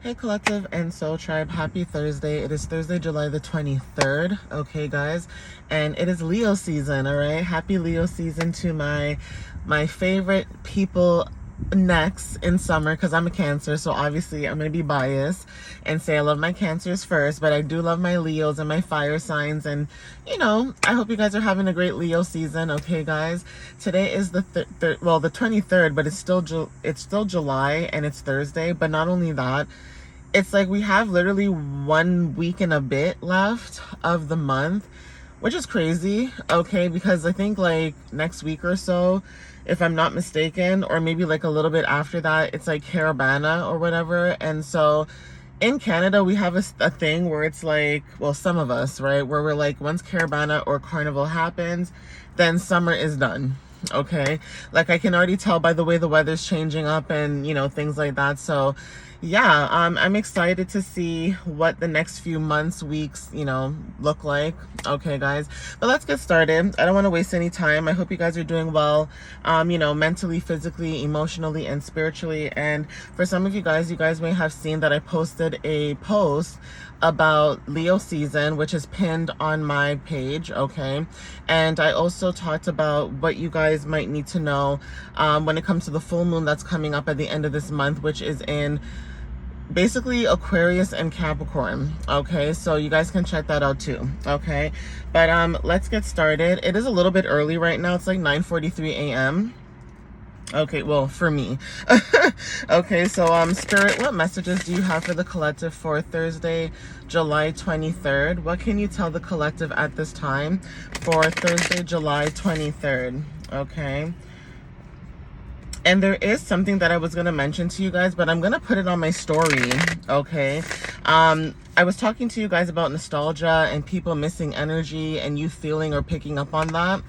Hey Collective and Soul Tribe, happy Thursday. It is Thursday, July the 23rd, okay guys, and it is Leo season, all right? Happy Leo season to my favorite people next in summer, because I'm a Cancer, so obviously I'm going to be biased and say I love my Cancers first, but I do love my Leos and my fire signs, and you know, I hope you guys are having a great Leo season, okay guys? Today is the the 23rd, but it's still July and it's Thursday, but not only that, it's like we have literally 1 week and a bit left of the month, which is crazy, okay? Because I think like next week or so, if I'm not mistaken, or maybe like a little bit after that, it's like Caravana or whatever. And so in Canada, we have a thing where it's like, well, some of us, right? Where we're like, once Caravana or Carnival happens, then summer is done. Okay, like I can already tell by the way the weather's changing up and you know, things like that. So yeah, I'm excited to see what the next few months, weeks, you know, look like. Okay guys, but let's get started. I don't want to waste any time. I hope you guys are doing well, you know, mentally, physically, emotionally, and spiritually. And for some of you guys may have seen that I posted a post about Leo season, which is pinned on my page, okay? And I also talked about what you guys might need to know when it comes to the full moon that's coming up at the end of this month, which is in basically Aquarius and Capricorn, okay? So you guys can check that out too, okay? But let's get started. It is a little bit early right now. It's like 9:43 a.m. Okay, well, for me. Okay, so Spirit, what messages do you have for the collective for Thursday, July 23rd? What can you tell the collective at this time for Thursday, July 23rd? Okay. And there is something that I was going to mention to you guys, but I'm going to put it on my story, okay? I was talking to you guys about nostalgia and people missing energy and you feeling or picking up on that.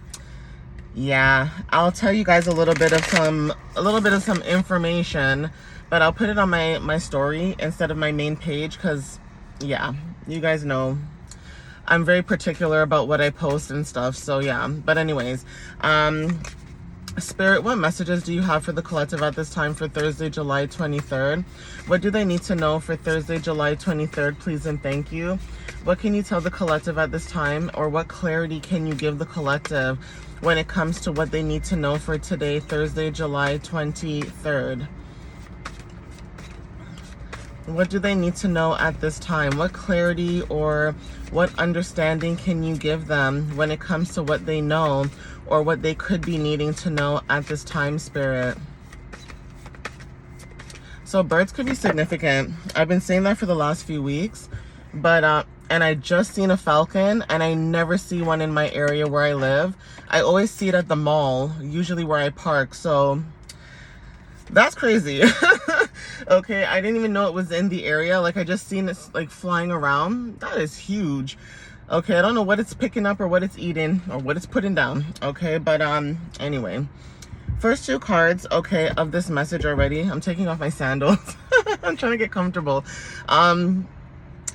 Yeah, I'll tell you guys a little bit of some information, but I'll put it on my story instead of my main page, because yeah, you guys know I'm very particular about what I post and stuff. So yeah, but anyways, Spirit, what messages do you have for the collective at this time for Thursday, July 23rd? What do they need to know for Thursday, July 23rd, please and thank you? What can you tell the collective at this time, or what clarity can you give the collective when it comes to what they need to know for today, Thursday, July 23rd? What do they need to know at this time? What clarity or what understanding can you give them when it comes to what they know or what they could be needing to know at this time, Spirit? So birds could be significant. I've been saying that for the last few weeks, but and I just seen a falcon, and I never see one in my area where I live. I always see it at the mall, usually where I park. So that's crazy. Okay, I didn't even know it was in the area. Like I just seen it like flying around. That is huge. Okay, I don't know what it's picking up or what it's eating or what it's putting down. Okay, but anyway, first two cards, okay, of this message already. I'm taking off my sandals. I'm trying to get comfortable.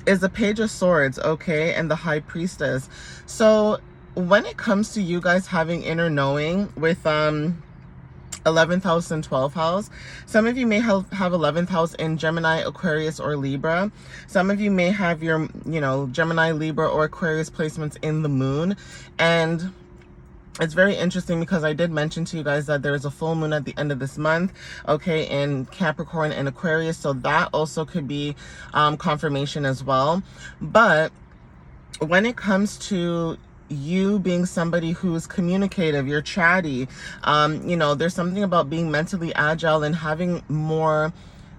Is the Page of Swords, okay, and the High Priestess. So when it comes to you guys having inner knowing with 11th house and 12th house, some of you may have 11th house in Gemini, Aquarius, or Libra. Some of you may have your, you know, Gemini, Libra, or Aquarius placements in the moon. And it's very interesting because I did mention to you guys that there is a full moon at the end of this month, okay, in Capricorn and Aquarius. So that also could be confirmation as well. But when it comes to you being somebody who's communicative, you're chatty, you know, there's something about being mentally agile and having more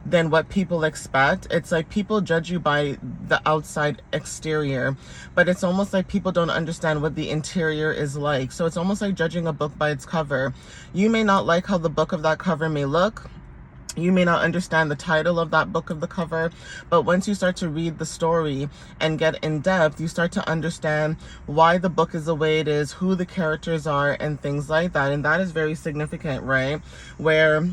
than what people expect. It's like people judge you by the outside exterior, but it's almost like people don't understand what the interior is like. So it's almost like judging a book by its cover. You may not like how the book of that cover may look. You may not understand the title of that book of the cover, but once you start to read the story and get in depth, you start to understand why the book is the way it is, who the characters are, and things like that. And that is very significant, right? Where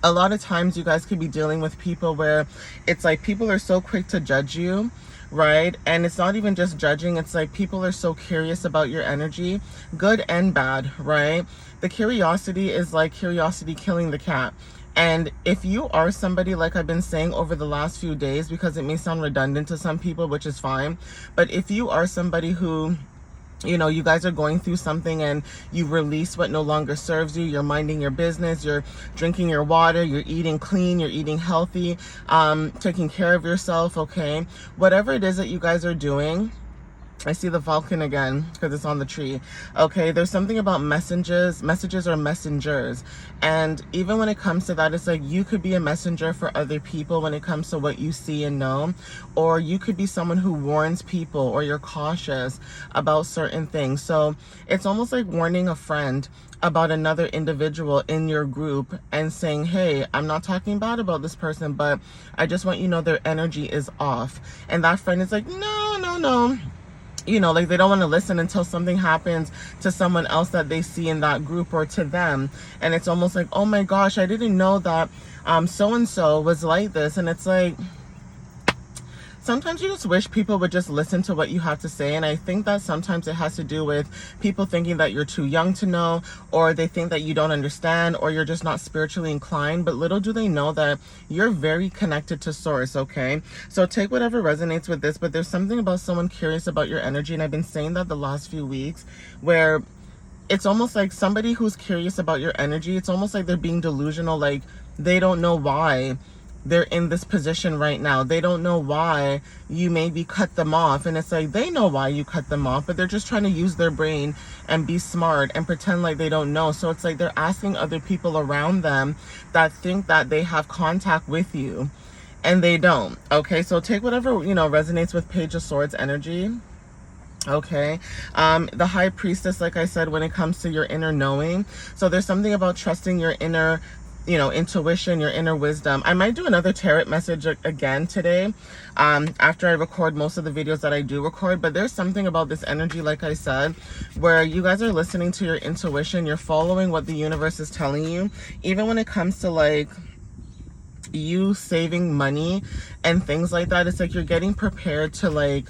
a lot of times you guys could be dealing with people where it's like people are so quick to judge you, right? And it's not even just judging, it's like people are so curious about your energy, good and bad, right? The curiosity is like curiosity killing the cat. And if you are somebody, like I've been saying over the last few days, because it may sound redundant to some people, which is fine, but if you are somebody who, you know, you guys are going through something and you release what no longer serves you, you're minding your business, you're drinking your water, you're eating clean, you're eating healthy, taking care of yourself, okay? Whatever it is that you guys are doing, I see the falcon again because it's on the tree. Okay, there's something about messages or messengers. And even when it comes to that, it's like you could be a messenger for other people when it comes to what you see and know. Or you could be someone who warns people, or you're cautious about certain things. So it's almost like warning a friend about another individual in your group and saying, hey, I'm not talking bad about this person, but I just want you to know their energy is off. And that friend is like, no. You know, like they don't want to listen until something happens to someone else that they see in that group or to them. And it's almost like, oh my gosh, I didn't know that so-and-so was like this. And it's like, sometimes you just wish people would just listen to what you have to say. And I think that sometimes it has to do with people thinking that you're too young to know, or they think that you don't understand, or you're just not spiritually inclined. But little do they know that you're very connected to source, okay? So take whatever resonates with this, but there's something about someone curious about your energy. And I've been saying that the last few weeks, where it's almost like somebody who's curious about your energy, it's almost like they're being delusional, like they don't know why they're in this position right now. They don't know why you maybe cut them off. And it's like, they know why you cut them off, but they're just trying to use their brain and be smart and pretend like they don't know. So it's like they're asking other people around them that think that they have contact with you, and they don't. Okay, so take whatever, you know, resonates with Page of Swords energy. Okay, the High Priestess, like I said, when it comes to your inner knowing. So there's something about trusting your inner, you know, intuition, your inner wisdom. I might do another tarot message again today, after I record most of the videos that I do record. But there's something about this energy, like I said, where you guys are listening to your intuition, you're following what the universe is telling you, even when it comes to like you saving money and things like that. It's like you're getting prepared to like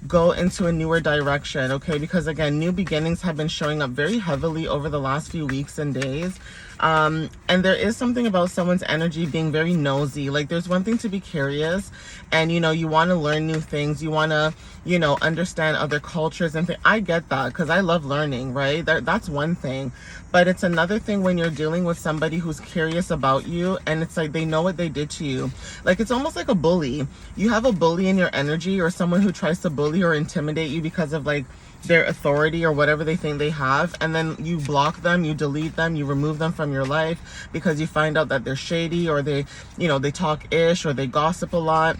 go into a newer direction, okay? Because again, new beginnings have been showing up very heavily over the last few weeks and days. And there is something about someone's energy being very nosy. Like there's one thing to be curious and, you know, you want to learn new things. You want to, you know, understand other cultures and I get that because I love learning, right? That's one thing. But it's another thing when you're dealing with somebody who's curious about you and it's like they know what they did to you. Like it's almost like a bully. You have a bully in your energy, or someone who tries to bully or intimidate you because of like their authority or whatever they think they have, and then you block them, you delete them, you remove them from your life because you find out that they're shady, or they, you know, they talk ish, or they gossip a lot.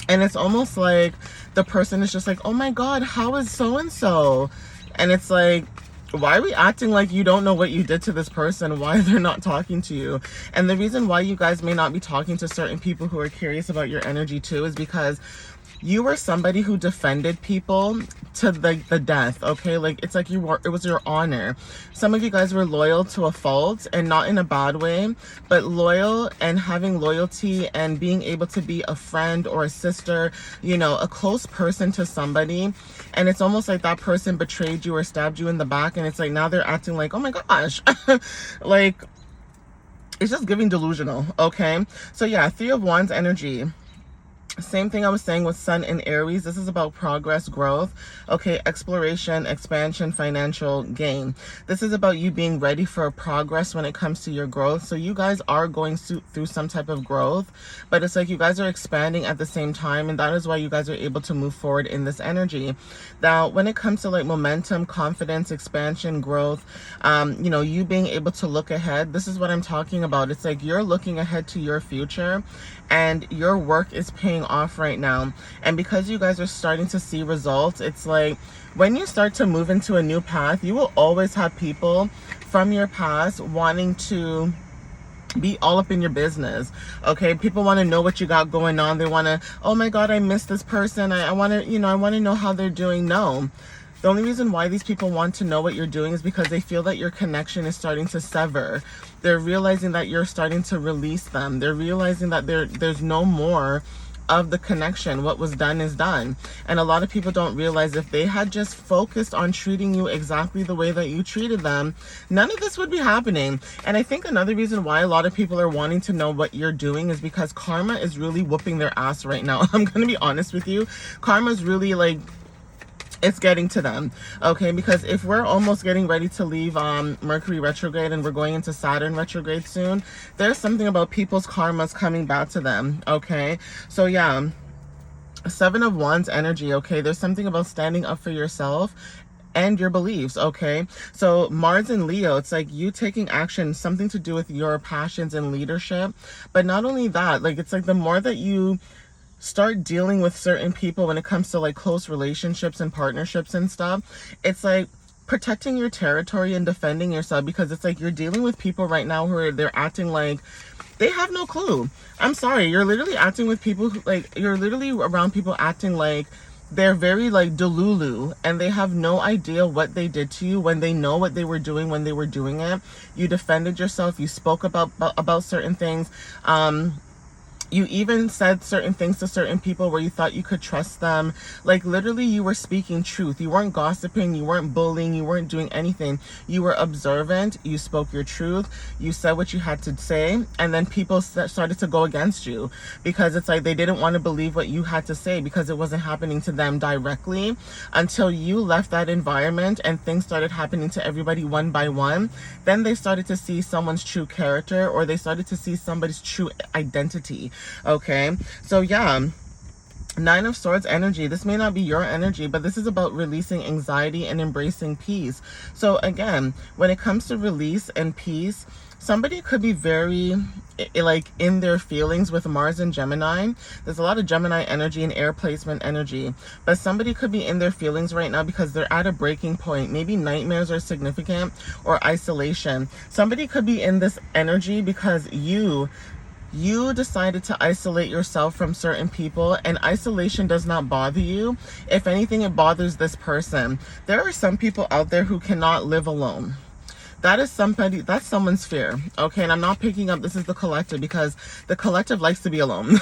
And it's almost like the person is just like, oh my god, how is so and so? And it's like, why are we acting like you don't know what you did to this person? Why they're not talking to you? And the reason why you guys may not be talking to certain people who are curious about your energy too is because you were somebody who defended people to the death, okay? Like it's like it was your honor. Some of you guys were loyal to a fault, and not in a bad way, but loyal and having loyalty and being able to be a friend or a sister, you know, a close person to somebody. And it's almost like that person betrayed you or stabbed you in the back, and it's like now they're acting like, oh my gosh, like it's just giving delusional, okay? So yeah, Three of Wands energy. Same thing I was saying with Sun in Aries. This is about progress, growth, okay, exploration, expansion, financial gain. This is about you being ready for progress when it comes to your growth. So you guys are going through some type of growth, but it's like you guys are expanding at the same time, and that is why you guys are able to move forward in this energy. Now, when it comes to like momentum, confidence, expansion, growth, you know, you being able to look ahead, this is what I'm talking about. It's like you're looking ahead to your future, and your work is paying off right now. And because you guys are starting to see results, it's like when you start to move into a new path, you will always have people from your past wanting to be all up in your business, okay? People want to know what you got going on. They want to, oh my god, I miss this person, I want to, you know, I want to know how they're doing. No, the only reason why these people want to know what you're doing is because they feel that your connection is starting to sever. They're realizing that you're starting to release them. They're realizing that there's no more of the connection. What was done is done. And a lot of people don't realize if they had just focused on treating you exactly the way that you treated them, none of this would be happening. And I think another reason why a lot of people are wanting to know what you're doing is because karma is really whooping their ass right now. I'm going to be honest with you. Karma is really like, it's getting to them, okay? Because if we're almost getting ready to leave Mercury retrograde and we're going into Saturn retrograde soon, there's something about people's karmas coming back to them, okay? So yeah, Seven of Wands energy, okay? There's something about standing up for yourself and your beliefs, okay? So Mars and Leo, it's like you taking action, something to do with your passions and leadership. But not only that, like it's like the more that you start dealing with certain people when it comes to like close relationships and partnerships and stuff, it's like protecting your territory and defending yourself, because it's like you're dealing with people right now who are, they're acting like they have no clue. I'm sorry, you're literally acting with people who, like, you're literally around people acting like they're very like delulu and they have no idea what they did to you when they know what they were doing when they were doing it. You defended yourself, you spoke about certain things, you even said certain things to certain people where you thought you could trust them. Like literally you were speaking truth. You weren't gossiping, you weren't bullying, you weren't doing anything. You were observant, you spoke your truth, you said what you had to say, and then people started to go against you because it's like they didn't want to believe what you had to say because it wasn't happening to them directly, until you left that environment and things started happening to everybody one by one. Then they started to see someone's true character, or they started to see somebody's true identity. Okay, so yeah, Nine of Swords energy. This may not be your energy, but this is about releasing anxiety and embracing peace. So again, when it comes to release and peace, somebody could be very like in their feelings with Mars and Gemini. There's a lot of Gemini energy and air placement energy, but somebody could be in their feelings right now because they're at a breaking point. Maybe nightmares are significant, or isolation. Somebody could be in this energy because you decided to isolate yourself from certain people, and isolation does not bother you. If anything, it bothers this person. There are some people out there who cannot live alone. That is somebody, that's someone's fear, okay? And I'm not picking up, this is the collective, because the collective likes to be alone.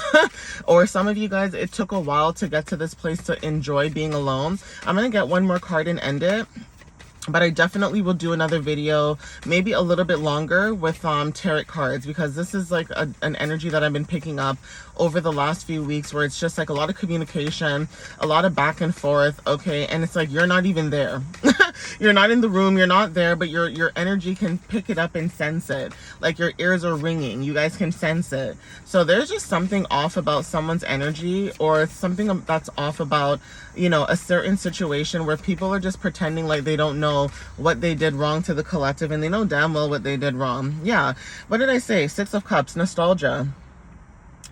Or some of you guys, it took a while to get to this place to enjoy being alone. I'm going to get one more card and end it. But I definitely will do another video, maybe a little bit longer, with tarot cards, because this is like an energy that I've been picking up over the last few weeks, where it's just like a lot of communication, a lot of back and forth, okay? And it's like you're not even there. You're not in the room, you're not there, but your energy can pick it up and sense it. Like your ears are ringing, you guys can sense it. So there's just something off about someone's energy, or something that's off about, you know, a certain situation where people are just pretending like they don't know what they did wrong to the collective, and they know damn well what they did wrong. Yeah, what did I say? Six of Cups, nostalgia.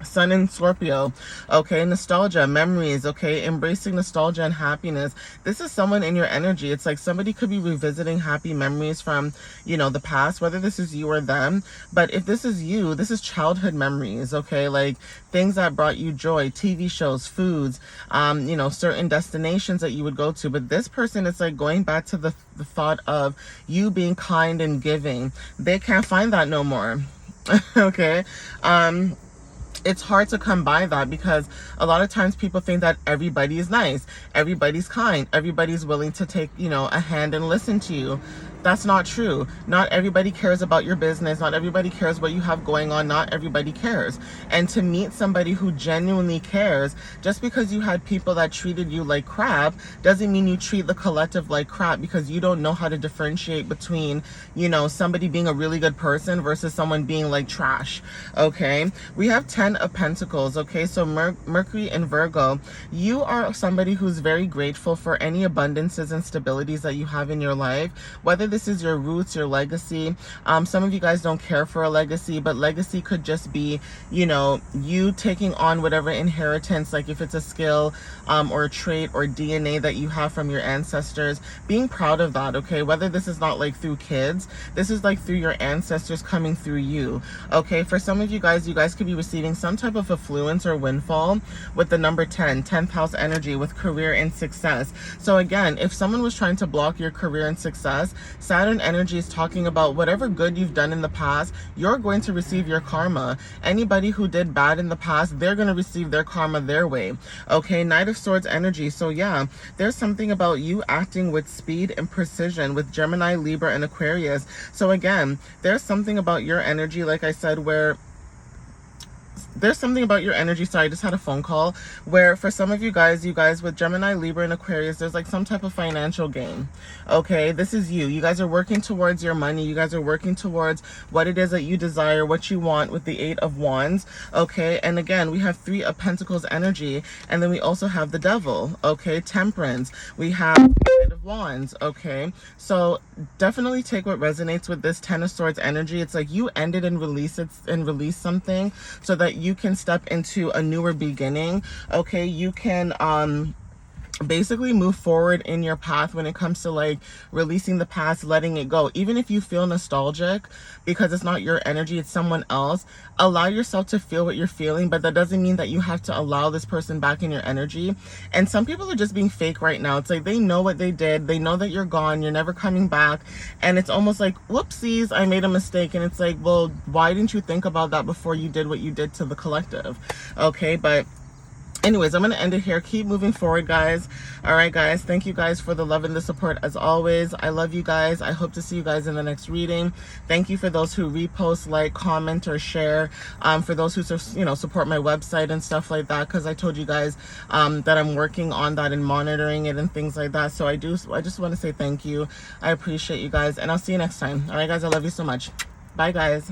Sun in Scorpio, okay, nostalgia, memories, okay, embracing nostalgia and happiness. This is someone in your energy. It's like somebody could be revisiting happy memories from, you know, the past, whether this is you or them. But if this is you, this is childhood memories, okay, like things that brought you joy, TV shows, foods, you know, certain destinations that you would go to. But this person, it's like going back to the thought of you being kind and giving. They can't find that no more. Okay, it's hard to come by that, because a lot of times people think that everybody is nice, everybody's kind, everybody's willing to take, you know, a hand and listen to you. That's not true. Not everybody cares about your business. Not everybody cares what you have going on. Not everybody cares. And to meet somebody who genuinely cares, just because you had people that treated you like crap doesn't mean you treat the collective like crap, because you don't know how to differentiate between, you know, somebody being a really good person versus someone being like trash. Okay, we have 10 of Pentacles. Okay, so Mercury and Virgo, you are somebody who's very grateful for any abundances and stabilities that you have in your life, whether this is your roots, your legacy. Some of you guys don't care for a legacy, but legacy could just be, you know, you taking on whatever inheritance, like if it's a skill or a trait or DNA that you have from your ancestors, being proud of that, okay? Whether this is not like through kids, this is like through your ancestors coming through you, okay? For some of you guys could be receiving some type of affluence or windfall with the number 10, 10th house energy, with career and success. So again, if someone was trying to block your career and success, Saturn energy is talking about whatever good you've done in the past, you're going to receive your karma. Anybody who did bad in the past, they're going to receive their karma their way. Okay, Knight of Swords energy. So yeah, there's something about you acting with speed and precision with Gemini, Libra, and Aquarius. So again, there's something about your energy, like I said, where there's something about your energy. Sorry, I just had a phone call where for some of you guys with Gemini, Libra, and Aquarius, there's like some type of financial gain. Okay, this is you. You guys are working towards your money. You guys are working towards what it is that you desire, what you want with the 8 of Wands. Okay, and again, we have 3 of Pentacles energy, and then we also have the Devil. Okay, Temperance. We have Knight of Wands. Okay, so definitely take what resonates with this 10 of Swords energy. It's like you ended and release something so that you can step into a newer beginning. Okay, you can basically move forward in your path when it comes to like releasing the past, letting it go. Even if you feel nostalgic because it's not your energy, it's someone else, allow yourself to feel what you're feeling, but that doesn't mean that you have to allow this person back in your energy. And some people are just being fake right now. It's like they know what they did, they know that you're gone, you're never coming back, and it's almost like, whoopsies, I made a mistake. And it's like, well, why didn't you think about that before you did what you did to the collective? Okay, but anyways, I'm going to end it here. Keep moving forward, guys. All right, guys. Thank you guys for the love and the support as always. I love you guys. I hope to see you guys in the next reading. Thank you for those who repost, like, comment, or share. For those who, support my website and stuff like that, because I told you guys that I'm working on that and monitoring it and things like that. So I just want to say thank you. I appreciate you guys, and I'll see you next time. All right, guys. I love you so much. Bye, guys.